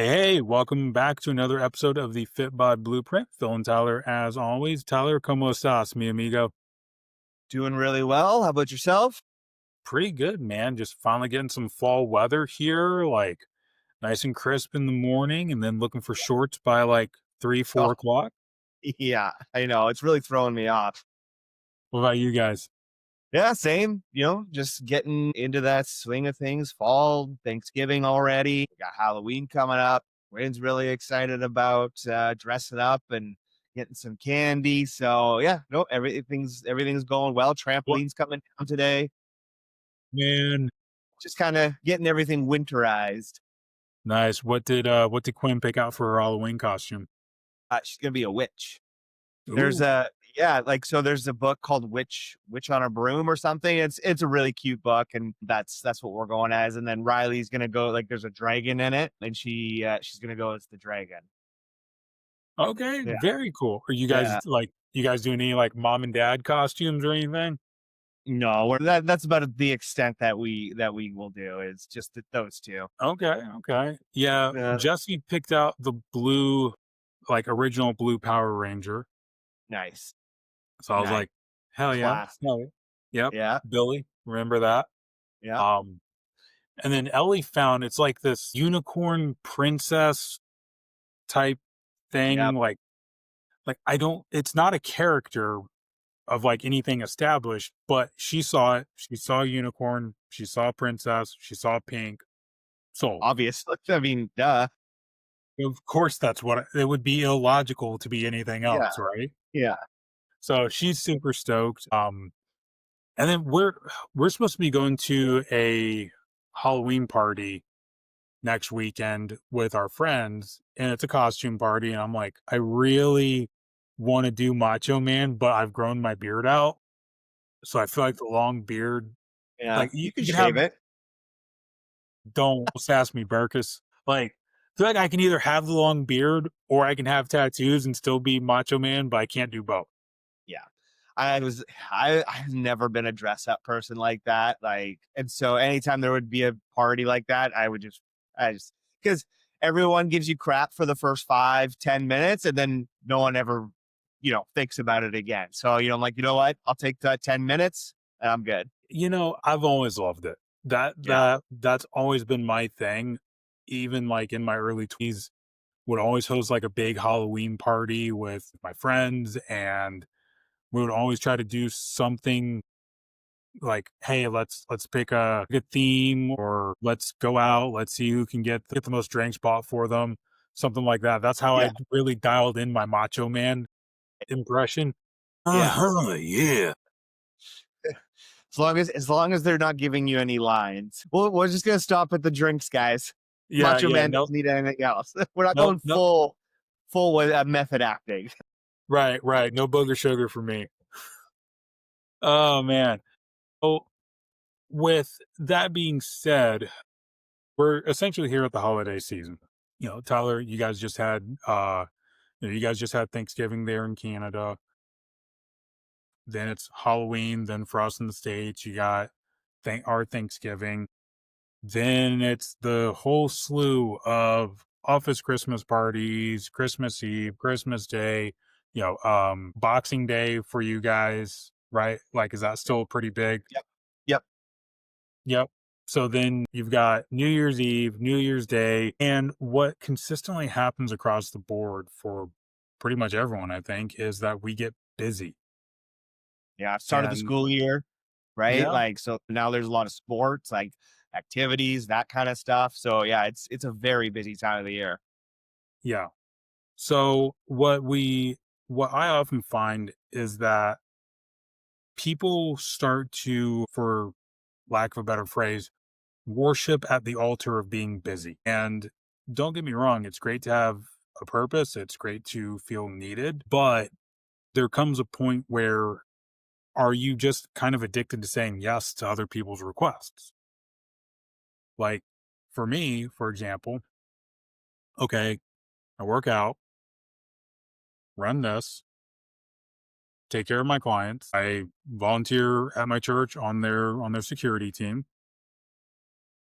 Hey, welcome back to another episode of the FitBod Blueprint. Phil and Tyler, as always. Tyler, ¿cómo estás, mi amigo? Doing really well. How about yourself? Pretty good, man. Just finally getting some fall weather here, like nice and crisp in the morning, and then looking for shorts by like 3, 4 Oh, o'clock. yeah, I know. It's really throwing me off. What about you guys? Yeah, same. Just getting into that swing of things. Fall, Thanksgiving already. Got Halloween coming up. Wayne's really excited about dressing up and getting some candy. So yeah, no, everything's going well. What, Trampoline's coming down today. man? Just kind of getting everything winterized. Nice. What did Quinn pick out for her Halloween costume? She's gonna be a witch. There's Ooh, a yeah, like, so there's a book called Witch on a Broom or something. It's a really cute book, and that's what we're going as. And then Riley's gonna go, like, there's a dragon in it, and she's gonna go as the dragon. okay, Yeah, very cool. Are yeah. you guys doing any like mom and dad costumes or anything? No, that's about the extent that we will do is just those two. Okay, okay. Yeah, Yeah, Jesse picked out the blue, like original blue Power Ranger. nice, So I was nice, like, hell yeah. class. Hell yeah. Yep. Yeah, Billy, remember that? yeah, Um, and then Ellie found it's like this unicorn princess type yep, thing. Like I don't, it's not a character of like anything established, but she saw it. She saw a unicorn. She saw a princess. She saw pink. Sold. obvious. I mean, duh. Of course, that's what it would be illogical to be anything Yeah, else, right? yeah, So she's super stoked. And then we're supposed to be going to a Halloween party next weekend with our friends, and it's a costume party. And I'm like, I really want to do Macho Man, but I've grown my beard out, so I feel like the long beard, yeah. like You can you can have. shave it. Don't sass me, Burkus. Like, I feel like I can either have the long beard or I can have tattoos and still be Macho Man, but I can't do both. Yeah. I've never been a dress up person like that. Like, and so anytime there would be a party like that, I just because everyone gives you crap for the first 5, 10 minutes, and then no one ever, thinks about it again. So, I'm like, you know what? I'll take that 10 minutes and I'm good. I've always loved it. Yeah. That's always been my thing. Even like in my early 20s, would always host like a big Halloween party with my friends, and we would always try to do something like, hey, let's pick a theme, or let's go out, let's see who can get the most drinks bought for them, something like that. That's how Yeah. I really dialed in my Macho Man impression. Yeah. Yeah. As long as they're not giving you any lines. We're just gonna stop at the drinks, guys. Yeah, Macho yeah, Man nope, doesn't need anything else. We're not nope, going nope. full with method acting. Right, right. No booger sugar for me. Oh man. So with that being said, we're essentially here at the holiday season. Tyler, you guys just had Thanksgiving there in Canada. Then it's Halloween. Then for us in the States, you got our Thanksgiving. Then it's the whole slew of office Christmas parties, Christmas Eve, Christmas Day, Boxing Day for you guys, right? Like, is that still pretty big? Yep. Yep. Yep. So then you've got New Year's Eve, New Year's Day, and what consistently happens across the board for pretty much everyone, I think, is that we get busy. Yeah. Start of the And school year, right? yeah, Like, so now there's a lot of sports, like activities, that kind of stuff. So yeah, it's a very busy time of the year. yeah. So what I often find is that people start to, for lack of a better phrase, worship at the altar of being busy. And don't get me wrong, it's great to have a purpose, it's great to feel needed, but there comes a point where are you just kind of addicted to saying yes to other people's requests? Like for me, for example, okay, I work out, run this, take care of my clients. I volunteer at my church on their security team.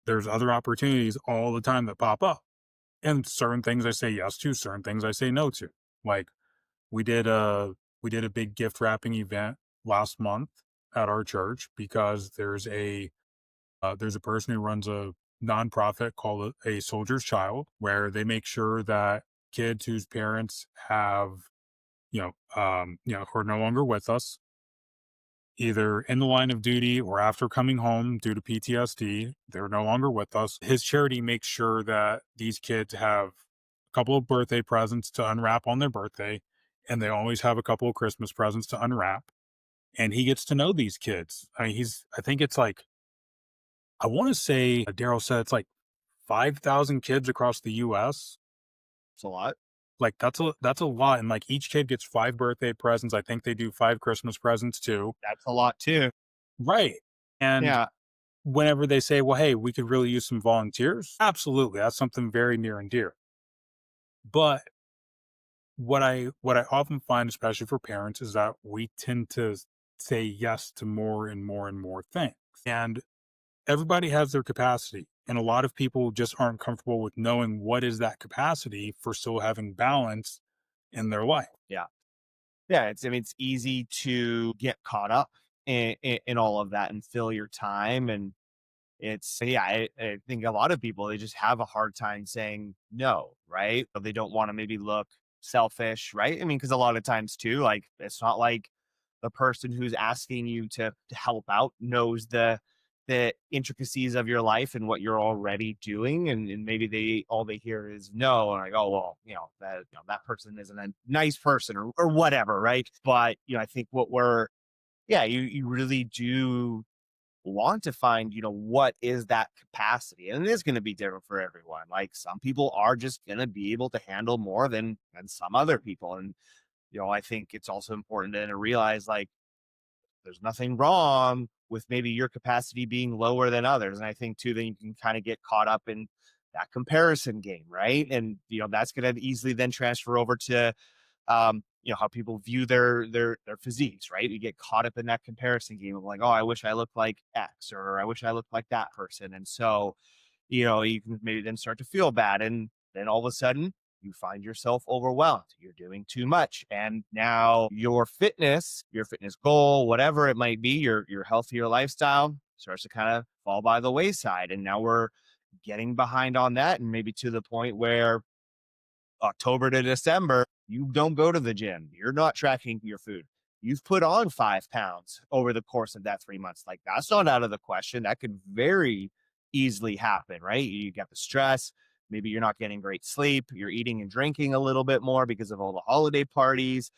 There's other opportunities all the time that pop up. And certain things I say yes to, certain things I say no to. Like we did a we did a big gift wrapping event last month at our church because there's a person who runs a nonprofit called a Soldier's Child, where they make sure that kids whose parents have, who are no longer with us, either in the line of duty or after coming home due to PTSD, they're no longer with us. His charity makes sure that these kids have a couple of birthday presents to unwrap on their birthday, and they always have a couple of Christmas presents to unwrap. And he gets to know these kids. I mean, I think it's like, I want to say Daryl said it's like 5,000 kids across the US. It's a lot. Like that's a lot. And like each kid gets 5 birthday presents. I think they do 5 Christmas presents too. That's a lot too. Right. And Yeah. whenever they say, well, hey, we could really use some volunteers, absolutely. That's something very near and dear. But what I often find, especially for parents, is that we tend to say yes to more and more and more things. And everybody has their capacity. And a lot of people just aren't comfortable with knowing what is that capacity for still having balance in their life. Yeah. Yeah. I mean, it's easy to get caught up in all of that and fill your time. And yeah, I think a lot of people, they just have a hard time saying no, right? Or they don't want to maybe look selfish, right? I mean, because a lot of times too, like it's not like the person who's asking you to help out knows the intricacies of your life and what you're already doing. And maybe all they hear is no, and like, oh well, that person isn't a nice person or whatever, right? But I think yeah, you really do want to find, what is that capacity? And it is going to be different for everyone. Like some people are just going to be able to handle more than some other people. And, I think it's also important to realize like there's nothing wrong with maybe your capacity being lower than others. And I think too, then you can kind of get caught up in that comparison game, right? And, that's going to easily then transfer over to how people view their physiques, right? You get caught up in that comparison game of like, oh, I wish I looked like X or I wish I looked like that person. And so, you can maybe then start to feel bad. And then all of a sudden you find yourself overwhelmed. You're doing too much. And now your fitness goal, whatever it might be, your healthier lifestyle starts to kind of fall by the wayside. And now we're getting behind on that. And maybe to the point where October to December, you don't go to the gym. You're not tracking your food. You've put on 5 pounds over the course of that 3 months. Like that's not out of the question. That could very easily happen, right? You get the stress. Maybe you're not getting great sleep. You're eating and drinking a little bit more because of all the holiday parties.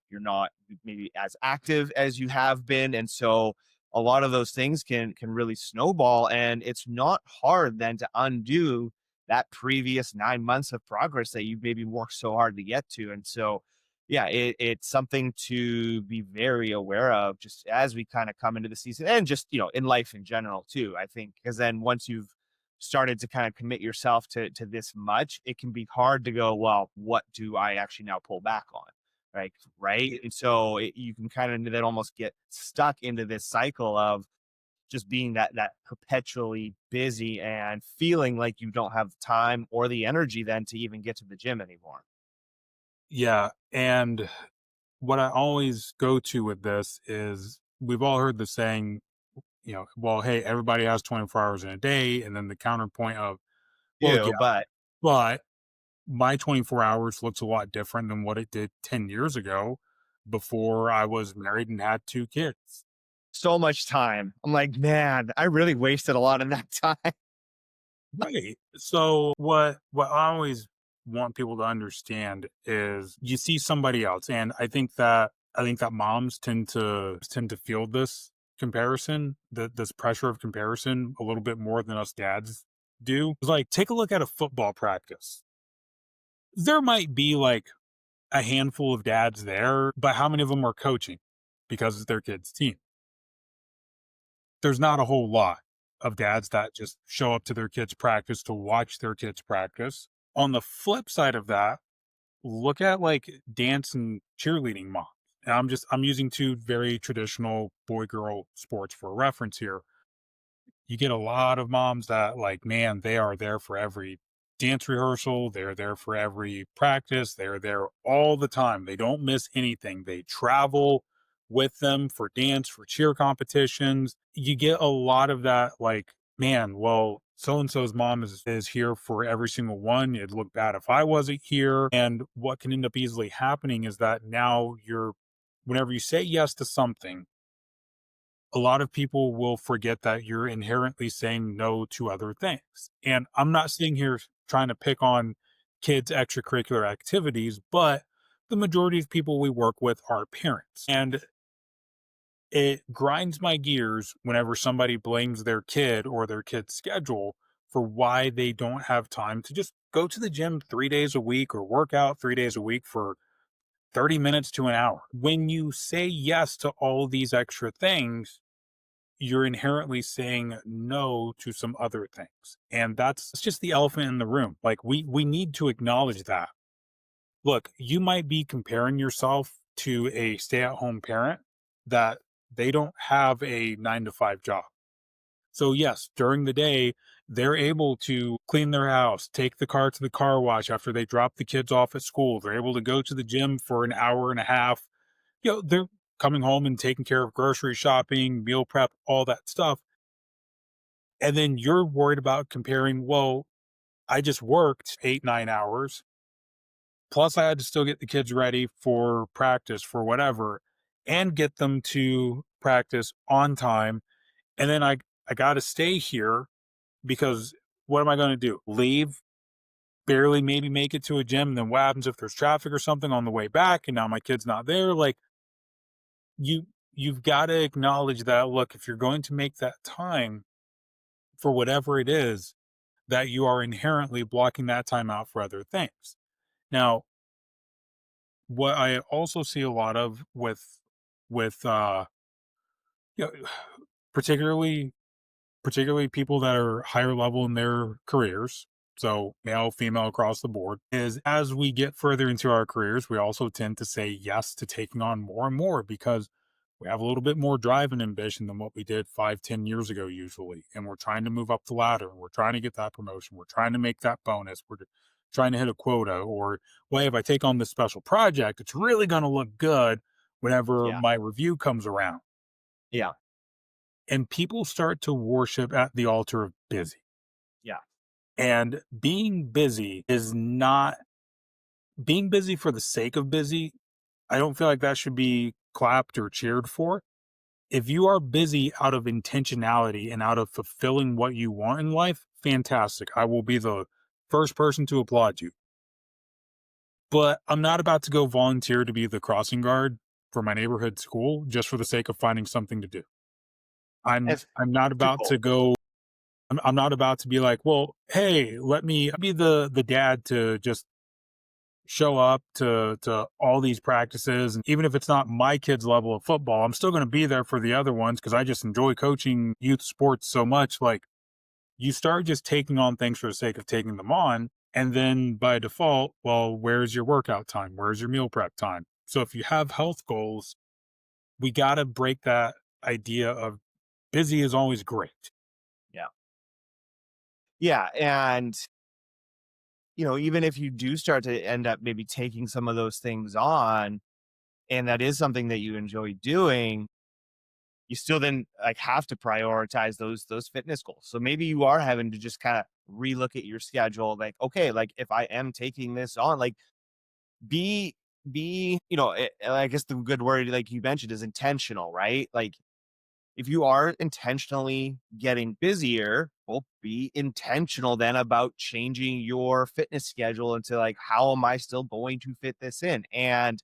You're not maybe as active as you have been. And so a lot of those things can really snowball. And it's not hard then to undo that previous 9 months of progress that you maybe worked so hard to get to. And so, yeah, it's something to be very aware of just as we kind of come into the season and just, in life in general too. I think because then once you've started to kind of commit yourself to this much, it can be hard to go, well, what do I actually now pull back on? Right. And so you can kind of then almost get stuck into this cycle of just being that perpetually busy and feeling like you don't have time or the energy then to even get to the gym anymore. Yeah. And what I always go to with this is we've all heard the saying, well, hey, everybody has 24 hours in a day. And then the counterpoint of, well, yeah, But but my 24 hours looks a lot different than what it did 10 years ago before I was married and had 2 kids. so much time. I'm like, man, I really wasted a lot of that time. Right. So what I always want people to understand is you see somebody else, and I think that moms tend to feel this comparison, this pressure of comparison a little bit more than us dads do. It's like take a look at a football practice. There might be like a handful of dads there, but how many of them are coaching because it's their kid's team? There's not a whole lot of dads that just show up to their kids' practice to watch their kids practice. On the flip side of that, look at like dance and cheerleading moms. And I'm using two very traditional boy girl sports for reference here. You get a lot of moms that like, man, they are there for dance rehearsal. They're there for every practice. They're there all the time. They don't miss anything. They travel with them for dance, for cheer competitions. You get a lot of that, like, man, well, so and so's mom is here for every single one. It'd look bad if I wasn't here. And what can end up easily happening is that now whenever you say yes to something, a lot of people will forget that you're inherently saying no to other things. And I'm not sitting here trying to pick on kids' extracurricular activities, but the majority of people we work with are parents. And it grinds my gears whenever somebody blames their kid or their kid's schedule for why they don't have time to just go to the gym 3 days a week or work out 3 days a week for 30 minutes to an hour. When you say yes to all these extra things, you're inherently saying no to some other things. And that's it's just the elephant in the room. Like we need to acknowledge that. Look, you might be comparing yourself to a stay-at-home parent that they don't have a 9 to 5 job. So yes, during the day, they're able to clean their house, take the car to the car wash after they drop the kids off at school. They're able to go to the gym for an hour and a half. They're coming home and taking care of grocery shopping, meal prep, all that stuff. And then you're worried about comparing, well, I just worked 8, 9 hours. Plus, I had to still get the kids ready for practice, for whatever, and get them to practice on time. And then I got to stay here because what am I going to do? Leave, barely maybe make it to a gym. And then what happens if there's traffic or something on the way back? And now my kid's not there. Like you, you've got to acknowledge that, look, if you're going to make that time for whatever it is, that you are inherently blocking that time out for other things. Now, what I also see a lot of with you know, particularly particularly people that are higher level in their careers, so male, female across the board, is as we get further into our careers, we also tend to say yes to taking on more and more because we have a little bit more drive and ambition than what we did 5, 10 years ago, usually. And we're trying to move up the ladder. We're trying to get that promotion. We're trying to make that bonus. We're trying to hit a quota. Or, well, if I take on this special project, it's really going to look good whenever Yeah. my review comes around. Yeah. And people start to worship at the altar of busy. Yeah. And being busy is not being busy for the sake of busy. I don't feel like that should be clapped or cheered for. If you are busy out of intentionality and out of fulfilling what you want in life, fantastic. I will be the first person to applaud you. But I'm not about to go volunteer to be the crossing guard for my neighborhood school just for the sake of finding something to do. It's I'm not about twofold. to go I'm not about to be like, well, hey, let me be the dad to just show up to all these practices. And even if it's not my kid's level of football, I'm still going to be there for the other ones because I just enjoy coaching youth sports so much. Like you start just taking on things for the sake of taking them on. And then by default, well, where's your workout time? Where's your meal prep time? So if you have health goals, we got to break that idea of busy is always great. Yeah. Yeah. And, even if you do start to end up maybe taking some of those things on, and that is something that you enjoy doing, you still then like have to prioritize those fitness goals. So maybe you are having to just kind of relook at your schedule. Like, okay, like if I am taking this on, like be I guess the good word like you mentioned is intentional, right? Like if you are intentionally getting busier, well, be intentional then about changing your fitness schedule into like, how am I still going to fit this in? And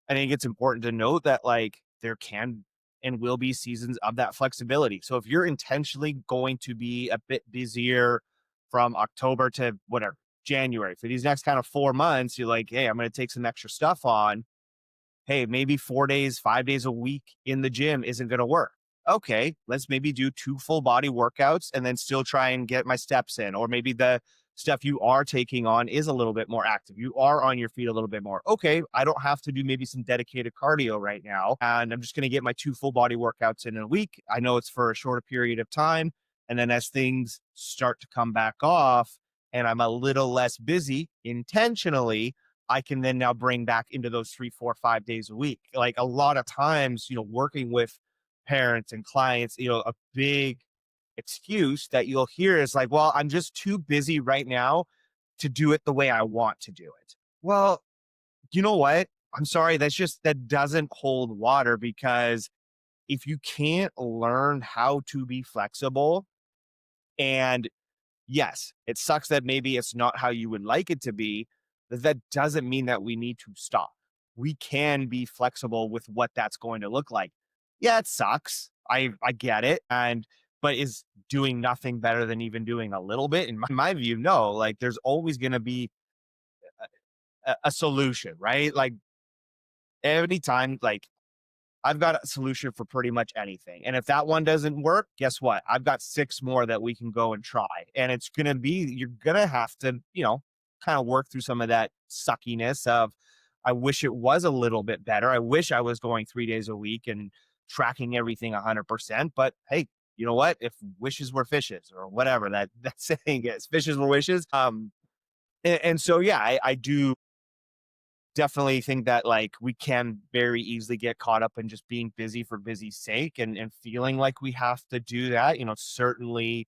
I think it's important to note that like there can and will be seasons of that flexibility. So if you're intentionally going to be a bit busier from October to whatever, January, for these next kind of 4 months, you're like, hey, I'm going to take some extra stuff on. Hey, maybe 4 days, 5 days a week in the gym isn't going to work. Okay, let's maybe do 2 full body workouts and then still try and get my steps in. Or maybe the stuff you are taking on is a little bit more active. You are on your feet a little bit more. Okay, I don't have to do maybe some dedicated cardio right now. And I'm just going to get my 2 full body workouts in a week. I know it's for a shorter period of time. And then as things start to come back off and I'm a little less busy intentionally, I can then now bring back into those 3, 4, 5 days a week. Like a lot of times, working with parents and clients, a big excuse that you'll hear is like, well, I'm just too busy right now to do it the way I want to do it. Well, you know what? I'm sorry. That doesn't hold water, because if you can't learn how to be flexible, and yes, it sucks that maybe it's not how you would like it to be, but that doesn't mean that we need to stop. We can be flexible with what that's going to look like. Yeah, it sucks. I get it. But is doing nothing better than even doing a little bit? In my view, no. Like there's always going to be a solution, right? Like anytime, like I've got a solution for pretty much anything. And if that one doesn't work, guess what? I've got 6 more that we can go and try. And it's going to be, you're going to have to, kind of work through some of that suckiness of, I wish it was a little bit better. I wish I was going 3 days a week and tracking everything 100%. But hey, you know what? If wishes were fishes, or whatever that saying is, fishes were wishes. And so, yeah, I do definitely think that like we can very easily get caught up in just being busy for busy's sake, and feeling like we have to do that, certainly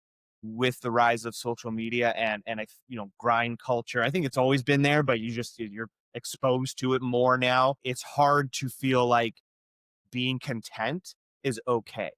with the rise of social media and grind culture. I think it's always been there, but you're exposed to it more now. It's hard to feel like being content is okay,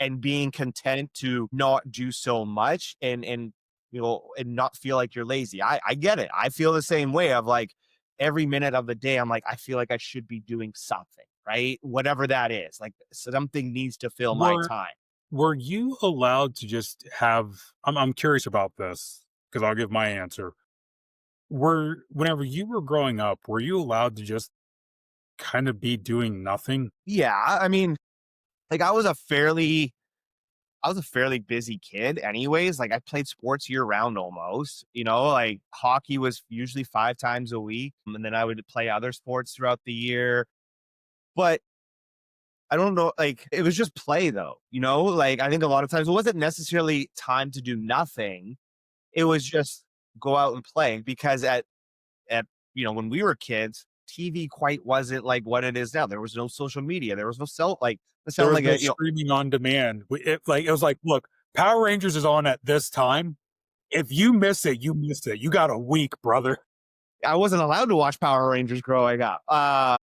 and being content to not do so much, and not feel like you're lazy. I get it. I feel the same way of like every minute of the day I'm like, I feel like I should be doing something, right? Whatever that is. Like something needs to fill my Were time. were you allowed to just have I'm curious about this because I'll give my answer. Whenever you were growing up, were you allowed to just kind of be doing nothing? Yeah, I mean, like I was a fairly busy kid anyways. Like I played sports year round almost, like hockey was usually 5 times a week. And then I would play other sports throughout the year. But I don't know, like it was just play though, like I think a lot of times it wasn't necessarily time to do nothing. It was just go out and play, because when we were kids, TV quite wasn't like what it is now. There was no social media. There was no like it There sounded was like no streaming on demand. It was like, "Look, Power Rangers is on at this time. If you miss it, you miss it. You got a week, brother." I wasn't allowed to watch Power Rangers growing up.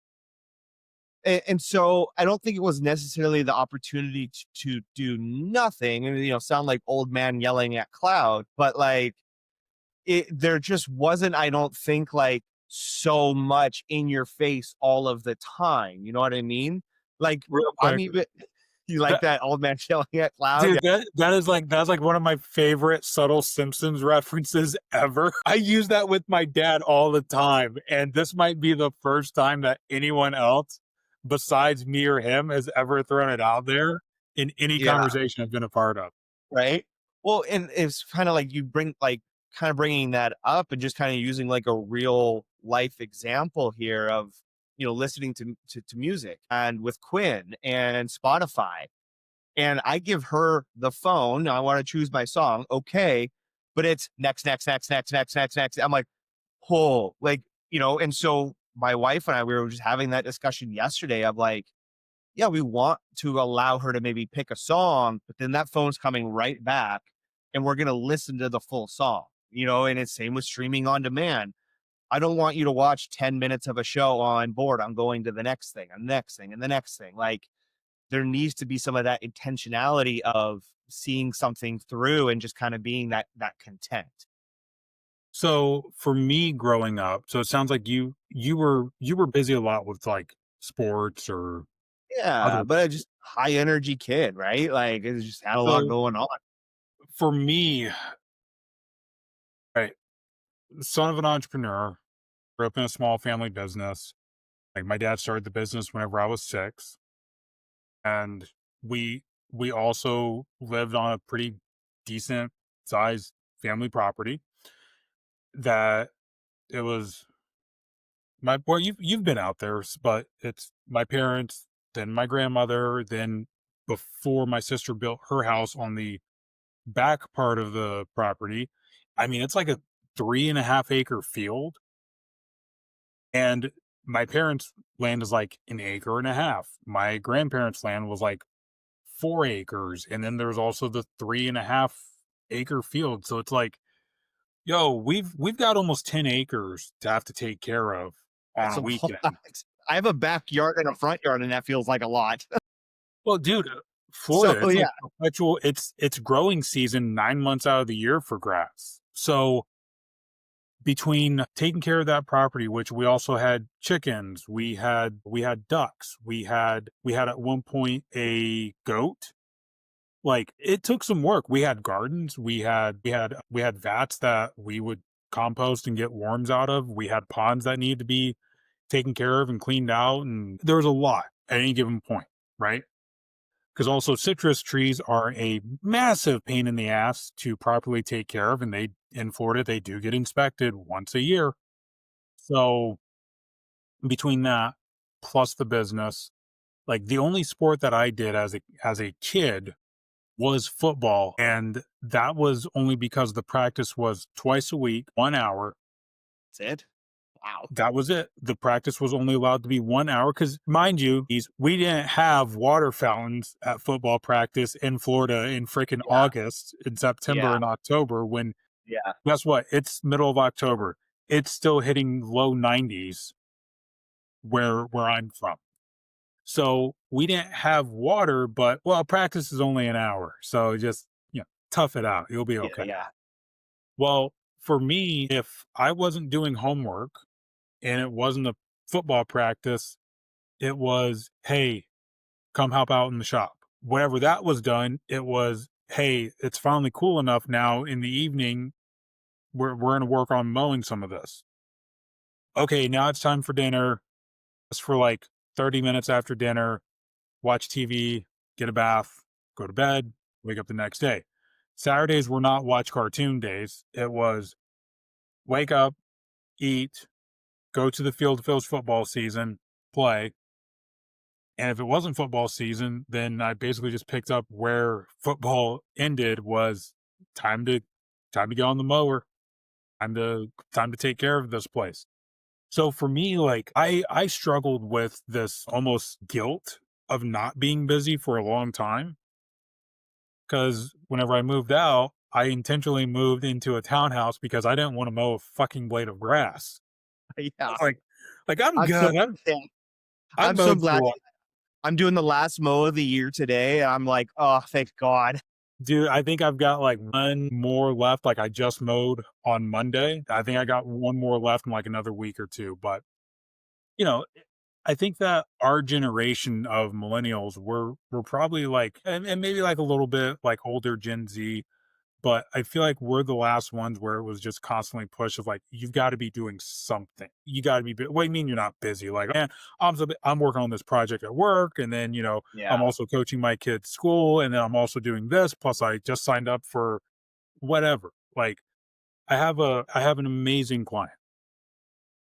And so I don't think it was necessarily the opportunity to do nothing and, sound like old man yelling at cloud, but like there just wasn't, I don't think, like so much in your face all of the time. You know what I mean? Like Real I'm quick, even, you like that that old man yelling at cloud? Yeah. dude, that's like one of my favorite subtle Simpsons references ever. I use that with my dad all the time, and this might be the first time that anyone else besides me or him has ever thrown it out there in any Yeah. conversation I've been a part of. Right. Well, and it's kind of like you bring like kind of bringing that up and just kind of using like a real life example here of listening to music and with Quinn and Spotify, and I give her the phone. I want to choose my song, okay, but it's next, next, next, next, next, next, next. I'm like, oh, like and so my wife and I, we were just having that discussion yesterday of like, yeah, we want to allow her to maybe pick a song, but then that phone's coming right back and we're going to listen to the full song, and it's same with streaming on demand. I don't want you to watch 10 minutes of a show on board. I'm going to the next thing and the next thing and the next thing. Like there needs to be some of that intentionality of seeing something through and just kind of being that content. So for me growing up, so it sounds like you were busy a lot with like sports or Yeah, other. but I just high energy kid, right? Like it just had a lot So going on. for me, right, son of an entrepreneur, grew up in a small family business. Like my dad started the business whenever I was 6, and we also lived on a pretty decent sized family property that it was my well, you've been out there, but it's my parents, then my grandmother, then before my sister built her house on the back part of the property. I mean, it's like a 3.5 acre field, and my parents' land is like an acre and a half. My grandparents' land was like 4 acres, and then there's also the 3.5 acre field. So it's like, yo, we've got almost 10 acres to have to take care of on That's a a lot. weekend. I have a backyard and a front yard, and that feels like a lot. Well, dude, So Florida, it's yeah, like perpetual. It's growing season 9 months out of the year for grass. So between taking care of that property, which we also had chickens, we had ducks, we had at one point a goat. Like, it took some work. We had gardens, we had vats that we would compost and get worms out of. We had ponds that needed to be taken care of and cleaned out, and there was a lot at any given point, right? Because also citrus trees are a massive pain in the ass to properly take care of, and they in Florida they do get inspected once a year. So between that plus the business, like the only sport that I did as a kid was football, and that was only because the practice was twice a week, 1 hour. that's it. Wow. That was it. The practice was only allowed to be 1 hour because, mind you, we didn't have water fountains at football practice in Florida in freaking Yeah, August, in September yeah, and October. When yeah. guess what? It's middle of October. It's still hitting low 90s where I'm from. So we didn't have water, but well, practice is only an hour. So just, tough it out. You'll be Yeah, okay. yeah. Well, for me, if I wasn't doing homework and it wasn't a football practice, it was, hey, come help out in the shop. Whenever that was done, it was, hey, it's finally cool enough now in the evening. We're going to work on mowing some of this. Okay, now it's time for dinner. Just for like 30 minutes after dinner, watch TV, get a bath, go to bed, wake up the next day. Saturdays were not watch cartoon days. It was wake up, eat, go to the field to finish football season, play. And if it wasn't football season, then I basically just picked up where football ended. Was time to time to get on the mower, time to take care of this place. So for me, like I struggled with this almost guilt of not being busy for a long time, because whenever I moved out, I intentionally moved into a townhouse because I didn't want to mow a fucking blade of grass. Yeah. Like like I'm I'm so good. I've yeah, I've I'm so mowed glad for I'm doing the last mow of the year today. I'm like, "Oh, thank God." dude, I think I've got like one more left. Like I just mowed on Monday. I think I got one more left in like another week or two. But you know, I think that our generation of millennials we're probably like, and maybe like a little bit like older Gen Z, but I feel like we're the last ones where it was just constantly push of like, you've got to be doing something. You got to be. What do you mean you're not busy? Like, man, I'm working on this project at work, and then Yeah. I'm also coaching my kids' school, and then I'm also doing this. Plus, I just signed up for whatever. Like, I have an amazing client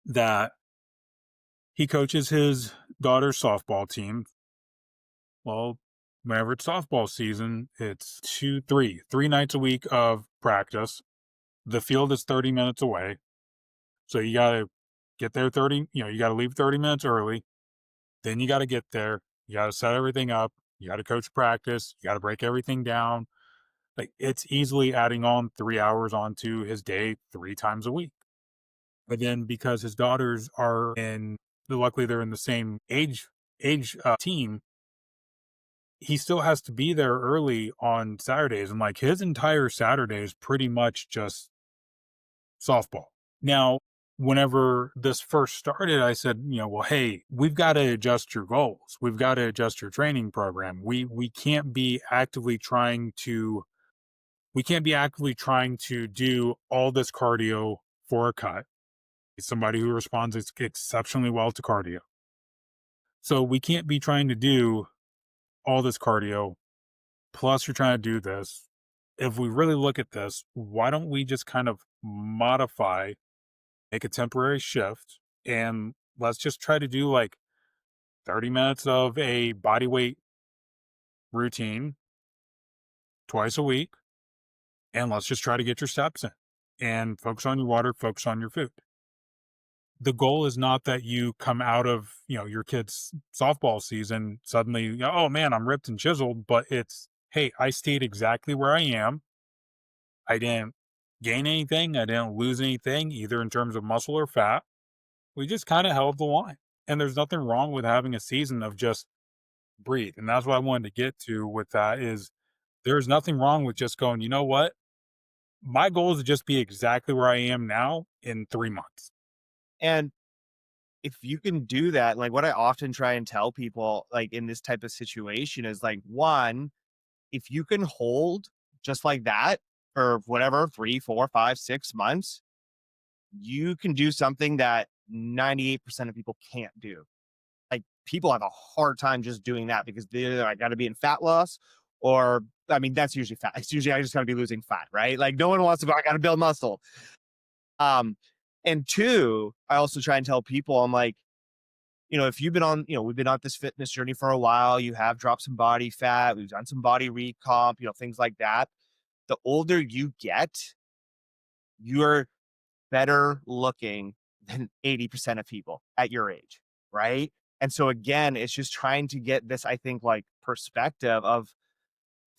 that he coaches his daughter's softball team. Well, whenever it's softball season, it's three nights a week of practice. The field is 30 minutes away. So you got to get there you got to leave 30 minutes early. Then you got to get there. You got to set everything up. You got to coach practice. You got to break everything down. Like, it's easily adding on 3 hours onto his day 3 times a week. But then because his daughters luckily they're in the same age team, he still has to be there early on Saturdays. And like his entire Saturday is pretty much just softball. Now, whenever this first started, I said, well, hey, we've got to adjust your goals. We've got to adjust your training program. We can't be actively trying to do all this cardio for a cut. He's somebody who responds exceptionally well to cardio. So we can't be trying to do all this cardio plus you're trying to do this. If we really look at this, why don't we just kind of modify, make a temporary shift, and let's just try to do like 30 minutes of a body weight routine twice a week, and let's just try to get your steps in. and focus on your water, focus on your food. The goal is not that you come out of, your kid's softball season suddenly, oh man, I'm ripped and chiseled, but it's, hey, I stayed exactly where I am. I didn't gain anything. I didn't lose anything, either in terms of muscle or fat. We just kind of held the line. And there's nothing wrong with having a season of just breathe. And that's what I wanted to get to with that is there's nothing wrong with just going, you know what? My goal is to just be exactly where I am now in 3 months. And if you can do that, like what I often try and tell people, like in this type of situation is like, one, if you can hold just like that for whatever, 3, 4, 5, 6 months, you can do something that 98% of people can't do. Like people have a hard time just doing that because they're I gotta be in fat loss or I mean, that's usually fat. It's usually I just gotta be losing fat, right? Like no one wants to go, I gotta build muscle. Um, and two, I also try and tell people, I'm like, if you've been on, we've been on this fitness journey for a while, you have dropped some body fat, we've done some body recomp, things like that. The older you get, you're better looking than 80% of people at your age, right? And so again, it's just trying to get this, I think, like perspective of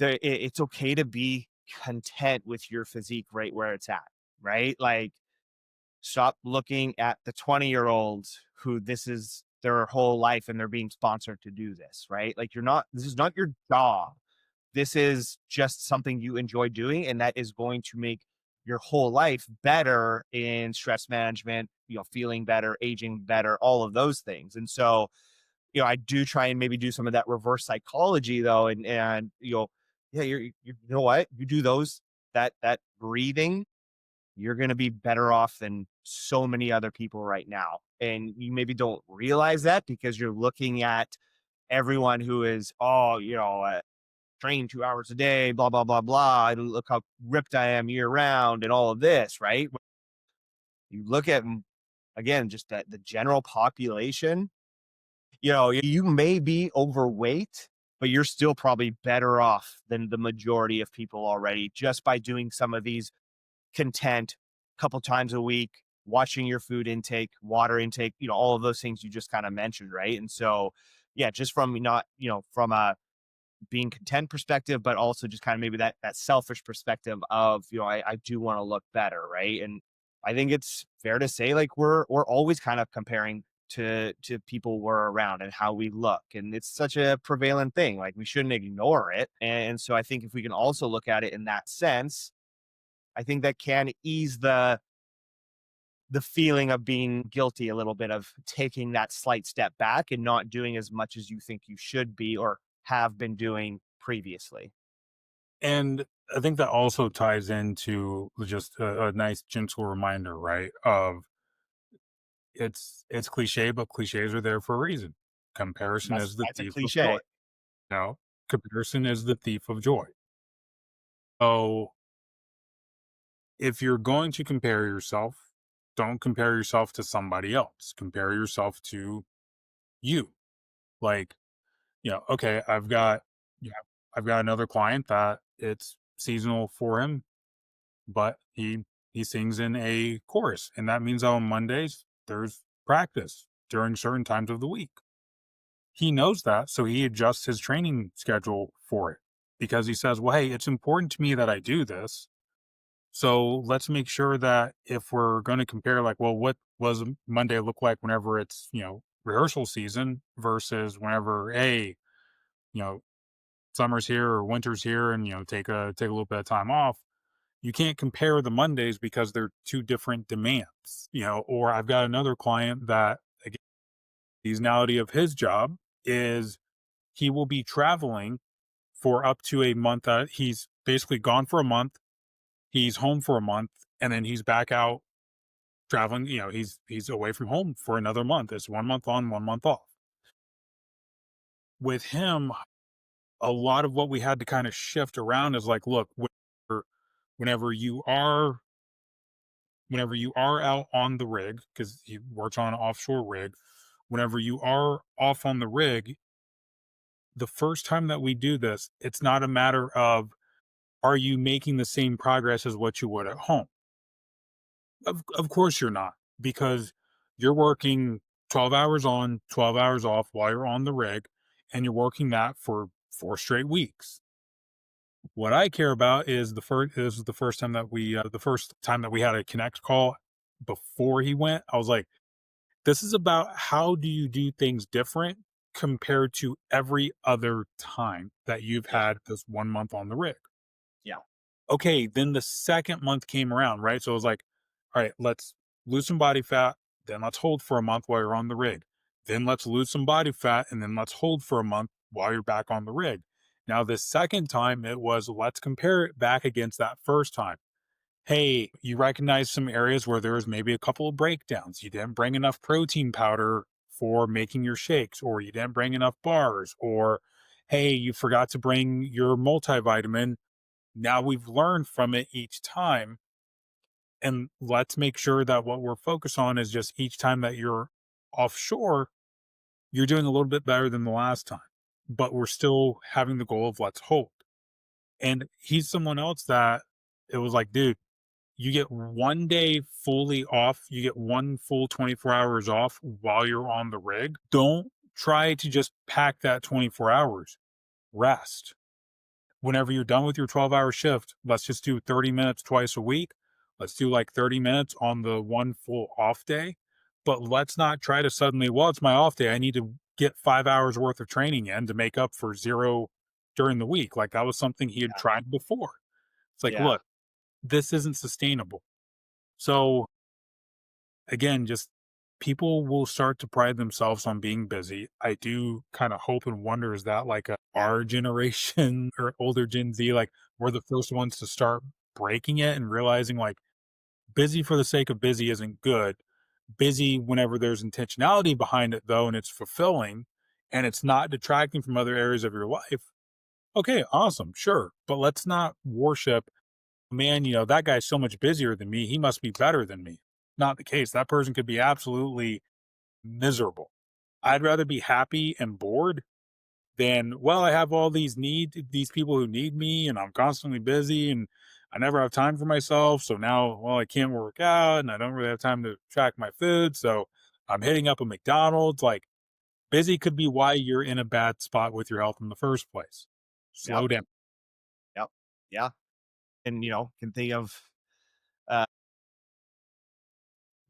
it's okay to be content with your physique right where it's at, right? Like stop looking at the 20-year-olds who this is their whole life and they're being sponsored to do this, right? Like this is not your job. This is just something you enjoy doing and that is going to make your whole life better in stress management, feeling better, aging better, all of those things. And so, I do try and maybe do some of that reverse psychology though and yeah, you know what? You do those that breathing, you're going to be better off than so many other people right now. And you maybe don't realize that because you're looking at everyone who is, oh, train 2 hours a day, blah, blah, blah, blah. And look how ripped I am year round and all of this, right? You look at, again, just that the general population, you may be overweight, but you're still probably better off than the majority of people already just by doing some of these content couple times a week, watching your food intake, water intake, all of those things you just kind of mentioned, right? And so, yeah, just from not, from a being content perspective, but also just kind of maybe that selfish perspective of, I do want to look better, right? And I think it's fair to say like we're always kind of comparing to people we're around and how we look. And it's such a prevalent thing. Like we shouldn't ignore it. And so I think if we can also look at it in that sense, I think that can ease the feeling of being guilty a little bit of taking that slight step back and not doing as much as you think you should be or have been doing previously. And I think that also ties into just a nice gentle reminder, right? Of it's cliche, but cliches are there for a reason. Comparison is the That's a thief of joy. cliche. No, comparison is the thief of joy. So if you're going to compare yourself, don't compare yourself to somebody else. Compare yourself to you. Like, okay, yeah, I've got another client that it's seasonal for him, but he sings in a chorus, and that means on Mondays there's practice during certain times of the week. He knows that, so he adjusts his training schedule for it because he says, "Well, hey, it's important to me that I do this. So let's make sure that if we're going to compare, like, well, what was Monday look like whenever it's, rehearsal season versus whenever, hey, you know, summer's here or winter's here and, take a little bit of time off. You can't compare the Mondays because they're two different demands, or I've got another client that, again, seasonality of his job is he will be traveling for up to a month. He's basically gone for a month. He's home for a month and then he's back out traveling, he's away from home for another month. It's 1 month on, 1 month off. With him, a lot of what we had to kind of shift around is like, look, whenever you are whenever you are out on the rig, because he works on an offshore rig, whenever you are off on the rig, the first time that we do this, it's not a matter of are you making the same progress as what you would at home? Of course you're not, because you're working 12 hours on, 12 hours off while you're on the rig, and you're working that for 4 straight weeks. What I care about is the first time that the first time that we had a connect call before he went. I was like, "This is about how do you do things different compared to every other time that you've Yeah. had this 1 month on the rig?" Yeah. Okay, then the second month came around, right? So it was like, all right, let's lose some body fat, then let's hold for a month while you're on the rig. Then let's lose some body fat, and then let's hold for a month while you're back on the rig. Now, this second time, it was let's compare it back against that first time. Hey, you recognize some areas where there was maybe a couple of breakdowns. You didn't bring enough protein powder for making your shakes, or you didn't bring enough bars, or hey, you forgot to bring your multivitamin. Now we've learned from it each time, and let's make sure that what we're focused on is just each time that you're offshore, you're doing a little bit better than the last time, but we're still having the goal of let's hold. And he's someone else that it was like, dude, you get 1 day fully off, you get one full 24 hours off while you're on the rig. Don't try to just pack that 24 hours. Rest. Whenever you're done with your 12-hour shift, let's just do 30 minutes twice a week. Let's do like 30 minutes on the one full off day. But let's not try to suddenly, well, it's my off day. I need to get 5 hours worth of training in to make up for zero during the week. Like that was something he had Yeah. tried before. It's like, Yeah. look, this isn't sustainable. So again, just people will start to pride themselves on being busy. I do kind of hope and wonder, is that like our generation or older Gen Z, like we're the first ones to start breaking it and realizing like busy for the sake of busy isn't good. Busy whenever there's intentionality behind it though, and it's fulfilling and it's not detracting from other areas of your life. Okay, awesome, sure. But let's not worship, man, that guy's so much busier than me. He must be better than me. Not the case. That person could be absolutely miserable. I'd rather be happy and bored than, well, I have all these people who need me, and I'm constantly busy and I never have time for myself. So now, well, I can't work out and I don't really have time to track my food. So I'm hitting up a McDonald's. Like, busy could be why you're in a bad spot with your health in the first place. Yep. Slow down. Yep. Yeah. And, can think of, uh,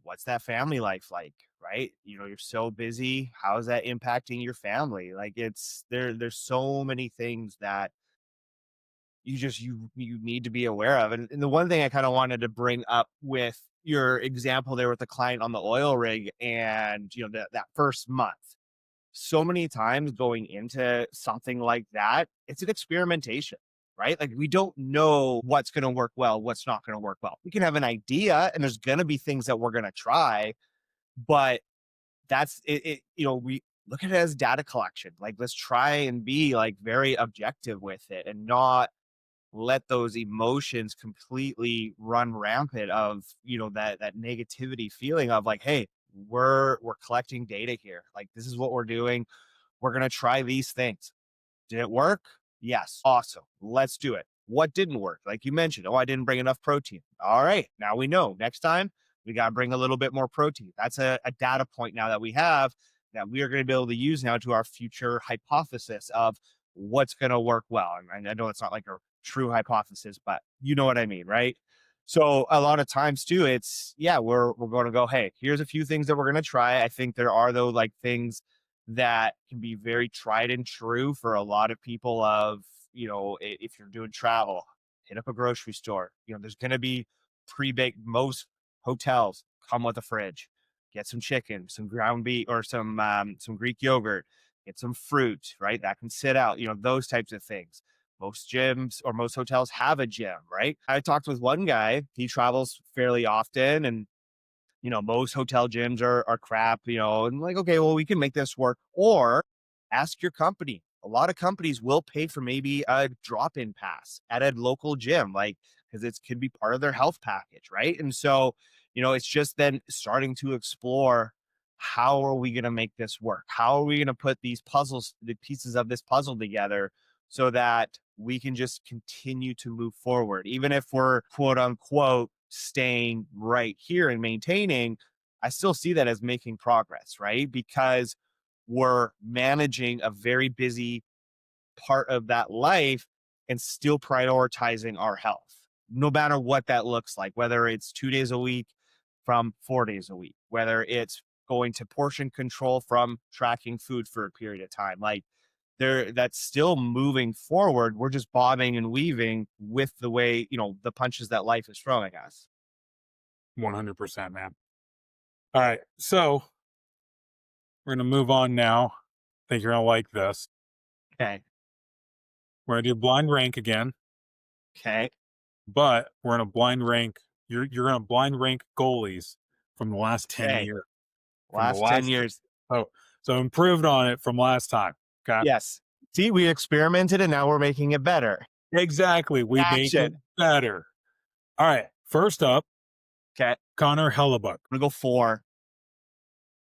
what's that family life like, right? You're so busy. How is that impacting your family? Like there's so many things that you need to be aware of. And the one thing I kind of wanted to bring up with your example there with the client on the oil rig and that first month. So many times going into something like that, it's an experimentation, right? Like we don't know what's going to work well, what's not going to work well. We can have an idea and there's going to be things that we're going to try, but that's it, we look at it as data collection. Like let's try and be like very objective with it and not let those emotions completely run rampant of that negativity feeling of like, hey, we're collecting data here, like this is what we're doing, we're going to try these things. Did it work? Yes. Awesome. Let's do it. What didn't work? Like you mentioned, oh, I didn't bring enough protein. All right. Now we know next time we got to bring a little bit more protein. That's a data point now that we have that we are going to be able to use now to our future hypothesis of what's going to work well. And I know it's not like a true hypothesis, but you know what I mean, right? So a lot of times too, it's yeah, we're going to go, hey, here's a few things that we're going to try. I think there are though like things that can be very tried and true for a lot of people of, if you're doing travel, hit up a grocery store, there's going to be pre-baked, most hotels come with a fridge, get some chicken, some ground beef or some Greek yogurt, get some fruit, right? That can sit out, those types of things. Most gyms or most hotels have a gym, right? I talked with one guy, he travels fairly often and most hotel gyms are crap, and like, okay, well, we can make this work. Or ask your company. A lot of companies will pay for maybe a drop-in pass at a local gym, like, because it could be part of their health package, right? And so, it's just then starting to explore how are we going to make this work? How are we going to put the pieces of this puzzle together so that we can just continue to move forward, even if we're quote unquote staying right here and maintaining, I still see that as making progress, right? Because we're managing a very busy part of that life and still prioritizing our health, no matter what that looks like, whether it's 2 days a week from 4 days a week, whether it's going to portion control from tracking food for a period of time. Like there, that's still moving forward. We're just bobbing and weaving with the way, the punches that life is throwing us. 100%, man. All right. So we're going to move on now. I think you're going to like this. Okay. We're going to do blind rank again, Okay. but we're going to blind rank. You're going to blind rank goalies from the last 10 Okay. years. From the Last 10 last, years. oh, so improved on it from last time. Okay. Yes. See, we experimented and now we're making it better. Exactly. We make it Action. better. All right. First up, Okay. I'm Connor Hellebuck. gonna go 4.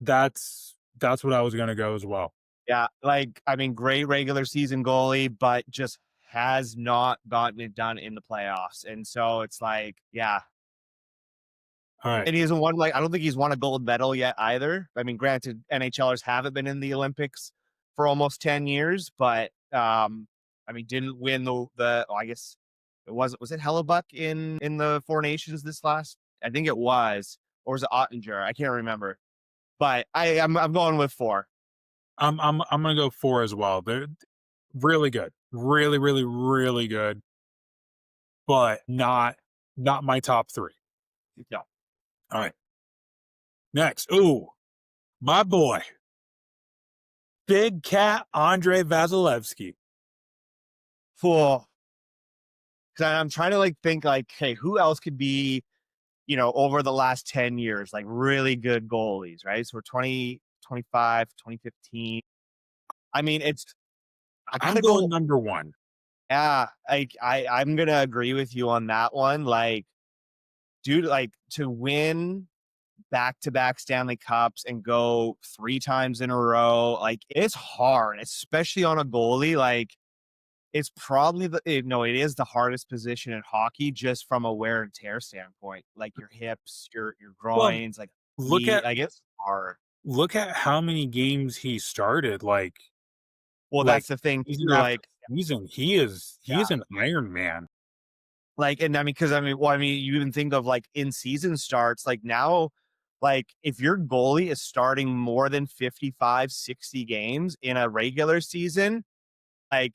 That's what I was going to go as well. Yeah, like, I mean, great regular season goalie, but just has not gotten it done in the playoffs. And so it's like, yeah. All right. And he hasn't won, like, I don't think he's won a gold medal yet either. I mean, granted, NHLers haven't been in the Olympics for almost 10 years, but I mean, didn't win I guess was it Hellebuck in the Four Nations this last? I think it was, or was it Ottinger? I can't remember. But I'm going with 4. I'm gonna go 4 as well. They're really good. Really, really, really good, but not my top 3. Yeah. All right. Next. Ooh, my boy. Big Cat Andre Vasilevsky. Cool. Because I'm trying to like think like, hey, who else could be, over the last 10 years, like really good goalies, right? So we're 2025, 2015. I mean, I I'm gotta going go. number 1. Yeah, I'm gonna agree with you on that one. Like, dude, like to win back-to-back Stanley Cups and go 3 times in a row, like it's hard, especially on a goalie. Like it's probably no, it is the hardest position in hockey just from a wear and tear standpoint. Like your hips, your Well, groins, like look knee, at like it's hard. look at how many games he started, Well, like that's the thing season too. after Like, season. He is yeah, an Iron Man. like, and I mean, because I mean, well, I mean, you even think of like in season starts, like now, like if your goalie is starting more than 55, 60 games in a regular season, like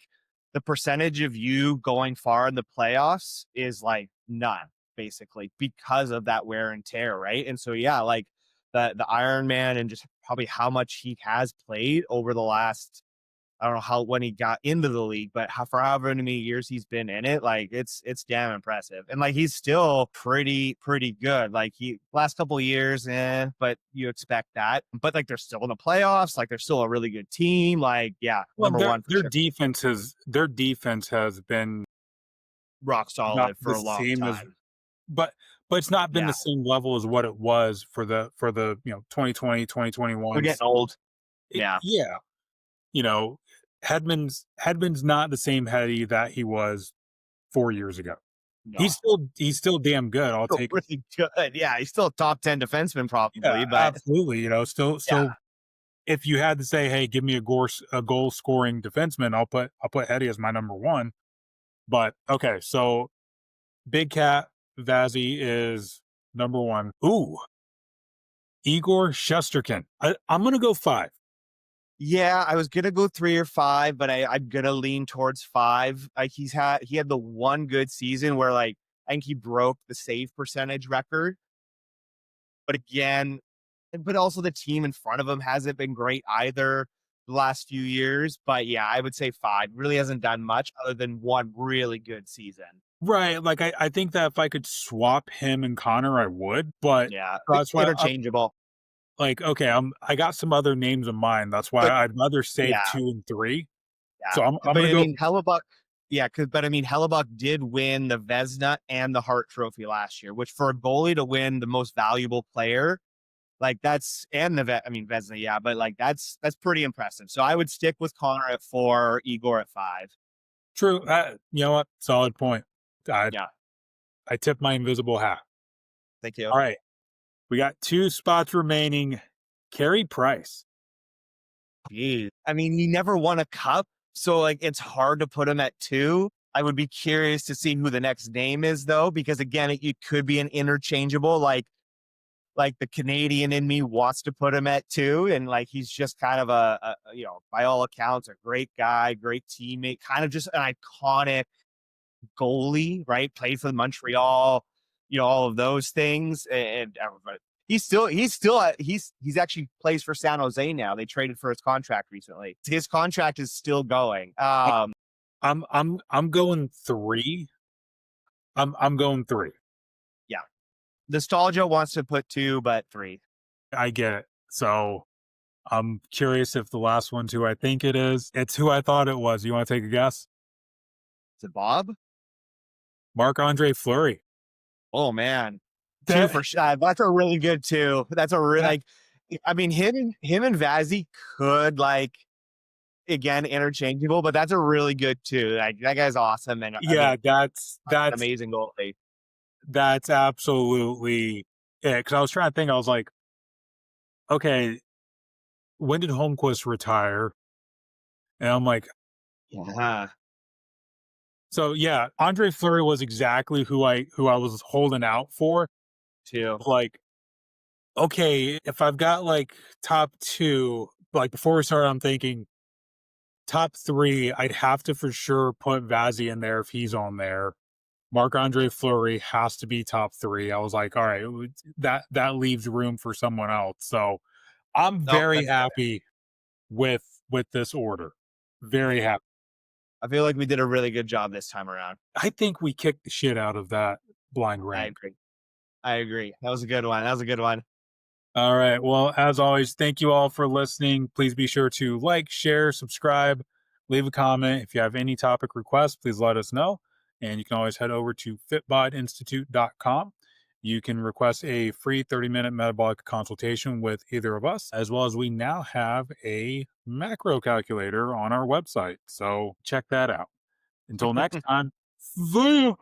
the percentage of you going far in the playoffs is like none, basically, because of that wear and tear, right? And so yeah, like the Iron Man and just probably how much he has played over the last, I don't know how when he got into the league, but for however many years he's been in it, like it's damn impressive. And like he's still pretty good. Like he last couple of years, but you expect that. But like they're still in the playoffs, like they're still a really good team. Like, yeah, Well, number one for sure. their defense has been Rock not solid for the a long same as, time. but it's not been Yeah. the same level as what it was for the 2020 We're 2021. getting old. Yeah. Yeah, you know, Hedman's not the same Hetty that he was 4 years ago. No. He's still damn good. I'll Still take it. pretty good. Yeah. He's still a top 10 defenseman Yeah, probably, but absolutely. yeah. Still. If you had to say, hey, give me a goal scoring defenseman, I'll put Hetty as my number 1. But okay, so Big Cat Vazzy is number 1. Ooh, Igor Shesterkin. I'm gonna go 5. Yeah, I was gonna go 3 or 5, but I'm gonna lean towards 5. Like he had the one good season where like I think he broke the save percentage record. But again, but also the team in front of him hasn't been great either the last few years. But yeah, I would say 5. Really hasn't done much other than one really good season. Right. Like I think that if I could swap him and Connor, I would. But Yeah, that's why I'm interchangeable. like, okay, I got some other names in mind. That's why But I'd rather save yeah, 2 and 3. So yeah. I'm But gonna I go. mean, Hellebuck. Yeah, but I mean, Hellebuck did win the Vezina and the Hart Trophy last year, which for a goalie to win the most valuable player, like that's and I mean Vezina, yeah, but like that's pretty impressive. So I would stick with Connor at 4, Igor at 5. True. You know what? Solid point. I Yeah. I tip my invisible hat. Thank you. All right. We got 2 spots remaining. Carey Price. Jeez. I mean, he never won a cup, so like it's hard to put him at 2. I would be curious to see who the next name is though, because again, it could be an interchangeable. Like the Canadian in me wants to put him at 2, and like he's just kind of by all accounts, a great guy, great teammate, kind of just an iconic goalie, right? Played for Montreal, all of those things, and but he's actually plays for San Jose now. They traded for his contract recently. His contract is still going. I'm going 3. I'm going 3. Yeah, nostalgia wants to put 2, but 3. I get it. So, I'm curious if the last one's who I think it is. It's who I thought it was. You wanna take a guess? Is it Bob? Marc-Andre Fleury. Oh man, 2 That for sure. That's a really good 2. That's a really that like. I mean, him and Vazzy could like again interchangeable, but that's a really good 2. Like that guy's awesome, and I yeah, mean, that's an that's amazing goalie. that's absolutely it. Because I was trying to think, I was like, "Okay, when did Holmquist retire?" And I'm like, Yeah, so yeah, Andre Fleury was exactly who I was holding out for. 2. Like, okay, if I've got like top 2, like before we started, I'm thinking top 3, I'd have to for sure put Vazzy in there if he's on there. Marc-Andre Fleury has to be top 3. I was like, all right, that leaves room for someone else. So I'm Nope, very that's good. happy with this order. Very happy. I feel like we did a really good job this time around. I think we kicked the shit out of that blind I rank. agree. I agree. That was a good one. That was a good one. All right. Well, as always, thank you all for listening. Please be sure to like, share, subscribe, leave a comment. If you have any topic requests, please let us know. And you can always head over to fitbodinstitute.com. You can request a free 30-minute metabolic consultation with either of us, as well as we now have a macro calculator on our website. So check that out. Until next time, see ya.